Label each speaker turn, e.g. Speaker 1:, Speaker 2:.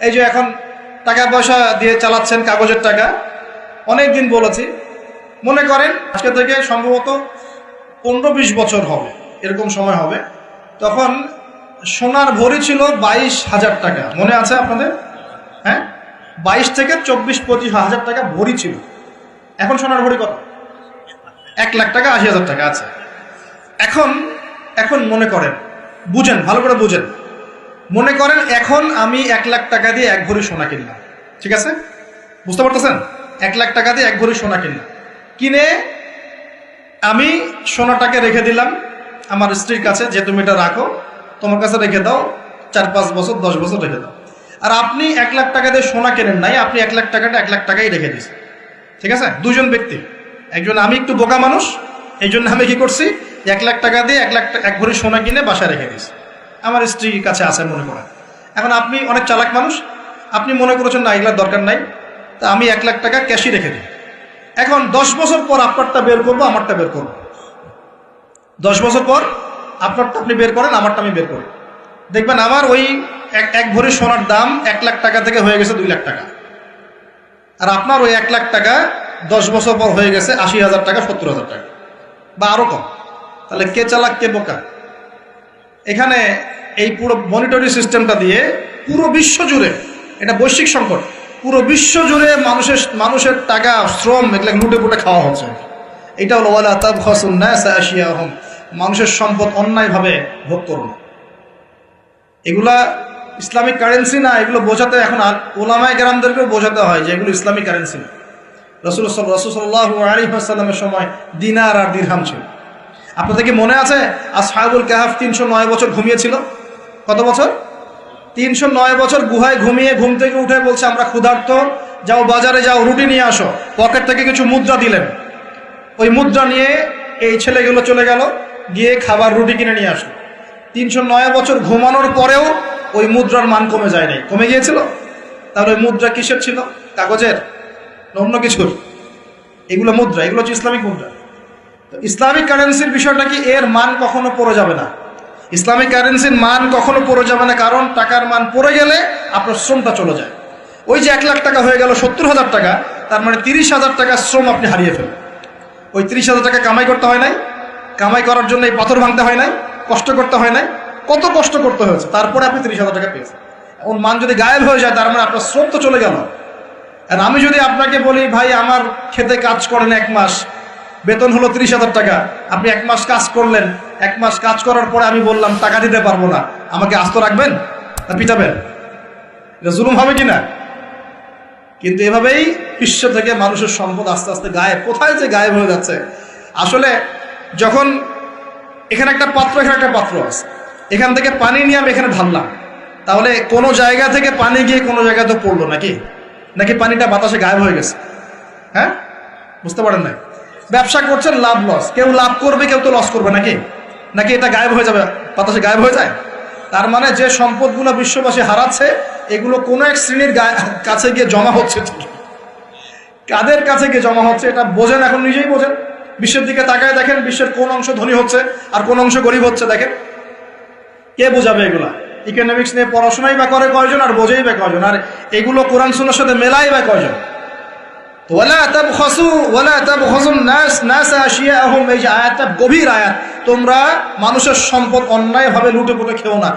Speaker 1: এই যে এখন টাকা পয়সা দিয়ে চালাচ্ছেন, কাগজের টাকা, অনেক দিন বলেছি, মনে করেন আজকে থেকে সম্ভবত 15-20 বছর হবে, এরকম সময় হবে, তখন সোনার ভরি ছিল 22,000 টাকা। মনে আছে আপনাদের? হ্যাঁ, 22 থেকে 24-25 হাজার টাকা ভরি ছিল। এখন সোনার ভরি কত? 1 লাখ টাকা, 80,000 টাকা আছে। এখন মনে করেন, বুঝেন, ভালো করে বুঝেন, মনে করেন এখন আমি 1 লাখ টাকা দিয়ে 1 ভরি সোনা কিনলাম, ঠিক আছে? বুঝতে পারতেছেন? 1 লাখ টাকা দিয়ে 1 ভরি সোনা কিনলাম, কিনে আমি সোনাটাকে রেখে দিলাম আমার স্ত্রীর কাছে, যে তুমি এটা রাখো, তোমার কাছে রেখে দাও, 4-5 বছর 10 বছর রেখে দাও। আর আপনি 1 লাখ টাকা দিয়ে সোনা কেনেন নাই, আপনি 1 লাখ টাকাটা 1 লাখ টাকাই রেখে দিয়েছেন, ঠিক আছে? দুজন ব্যক্তি, একজন, আমি একটু বোকা মানুষ, এই জন্য আমি কি করছি, 1 লাখ টাকা দিয়ে 1 ভরি সোনা কিনে বাসায় রেখে দিয়েছি, আমার স্ত্রীর কাছে আছে মনে করেন। এখন আপনি অনেক চালাক মানুষ, আপনি মনে করেছেন না এগুলোর দরকার নাই, তা আমি 1 লাখ টাকা ক্যাশই রেখে দিই। এখন 10 বছর পর আপনারটা বের করবো, আমারটা বের করবো। 10 বছর পর আপনারটা আপনি বের করেন, আমারটা আমি বের করি, দেখবেন আমার ওই এক ভরি সোনার দাম 1 লাখ টাকা থেকে হয়ে গেছে 2 লাখ টাকা, আর আপনার ওই 1 লাখ টাকা 10 বছর পর হয়ে গেছে 80,000 টাকা, 70,000 টাকা, বা আরো কম। তাহলে কে চালাক, কে বোকা? এখানে এই পুরো মনিটরি সিস্টেমটা দিয়ে পুরো বিশ্ব জুড়ে, এটা বৈশ্বিক সংকট, পুরো বিশ্ব জুড়ে মানুষের টাকা, শ্রম, এগুলো লুটে পুটে খাওয়া হচ্ছে। এটা হলো ওয়ালা তাবখাসুন নাসা আশিয়াহুম, মানুষের সম্পদ অন্যায়ভাবে ভোগ করুন। এগুলা ইসলামিক কারেন্সি না, এগুলো বোঝাতে এখন ওলামায়ে কেরামদেরকেও বোঝাতে হয় যে এগুলো ইসলামিক কারেন্সি না। রাসূল সাল্লাল্লাহু আলাইহি ওয়াসাল্লামের সময় দিনার আর দিরহাম ছিল। আপনাদের কি মনে আছে আসহাবুল কাহফ 309 বছর ঘুমিয়েছিল? কত বছর? 309 বছর গুহায় ঘুমিয়ে ঘুম থেকে উঠে বলছে আমরা ক্ষুধার্ত, যাও বাজারে যাও, রুটি নিয়ে আসো। পকেট থেকে কিছু মুদ্রা দিলেন, ওই মুদ্রা নিয়ে এই ছেলেগুলো চলে গেল, গিয়ে খাবার, রুটি কিনে নিয়ে আসলো। 309 বছর ঘুমানোর পরেও ওই মুদ্রার মান কমে যায় নাই, কমে গিয়েছিল। তাহলে ওই মুদ্রা কিসের ছিল? কাগজের না অন্য কিছুর? এগুলো মুদ্রা, এগুলো হচ্ছে ইসলামিক মুদ্রা। ইসলামিক কারেন্সির বিষয়টা কি, এর মান কখনো পড়ে যাবে না। ইসলামিক কারেন্সির মান কখনো পড়ে যাবে না, কারণ টাকার মান পড়ে গেলে আপনার শ্রমটা চলে যায়। ওই যে 1 লাখ টাকা হয়ে গেল 70,000 টাকা, তার মানে 30,000 টাকা শ্রম আপনি হারিয়ে ফেলেন। ওই 30,000 টাকা কামাই করতে হয় নাই, কামাই করার জন্য এই পাথর ভাঙতে হয় নাই, কষ্ট করতে হয় নাই, কত কষ্ট করতে হয়েছে, তারপরে আপনি 30,000 টাকা পেয়েছেন। এখন মান যদি গায়েব হয়ে যায়, তার মানে আপনার শ্রম তো চলে গেল। আর আমি যদি আপনাকে বলি, ভাই আমার খেতে কাজ করেন 1 মাস, বেতন হলো 30,000 টাকা, আপনি 1 মাস কাজ করলেন, 1 মাস কাজ করার পরে আমি বললাম টাকা দিতে পারবো না, আমাকে আস্ত রাখবেন না পিটাবেন? এটা জুলুম হবে কিনা? কিন্তু এভাবেই বিশ্ব থেকে মানুষের সম্পদ আস্তে আস্তে গায়েব, কোথায় যে গায়েব হয়ে যাচ্ছে। আসলে যখন এখানে একটা পাত্র, এখানে একটা পাত্র আছে, এখান থেকে পানি নিয়ে আমি এখানে ঢাললাম, তাহলে কোনো জায়গা থেকে পানি গিয়ে কোনো জায়গায় তো পড়লো নাকি? নাকি পানিটা বাতাসে গায়েব হয়ে গেছে? হ্যাঁ, বুঝতে পারেন না? ব্যবসা করছেন, লাভ লস, কেউ লাভ করবে, কেউ তো লস করবে, নাকি? নাকি এটা গায়েব হয়ে যাবে, বাতাসে গায়েব হয়ে যায়? তার মানে যে সম্পদগুলো বিশ্ববাসী হারাচ্ছে, এগুলো কোনো এক শ্রেণীর কাছে গিয়ে জমা হচ্ছে। কাদের কাছে গিয়ে জমা হচ্ছে এটা বোঝেন, এখন নিজেই বোঝেন। বিশ্বের দিকে তাকায় দেখেন, বিশ্বের কোন অংশ ধনী হচ্ছে আর কোন অংশ গরিব হচ্ছে, দেখেন। কে বোঝাবে এগুলা? ইকোনমিক্স নিয়ে পড়াশোনাই বা করে কয়জন, আর বোঝেই বা কয়জন, আর এগুলো কোরআন সুন্নাহর সাথে মেলাই বা কয়জন? ওয়ালা তাবখাসুন নাস আশিয়াহুম, এই যে আয়াতটা গভীর আয়াত। তোমরা মানুষের সম্পদ অন্যায়ভাবে লুটে পুটে খেও না।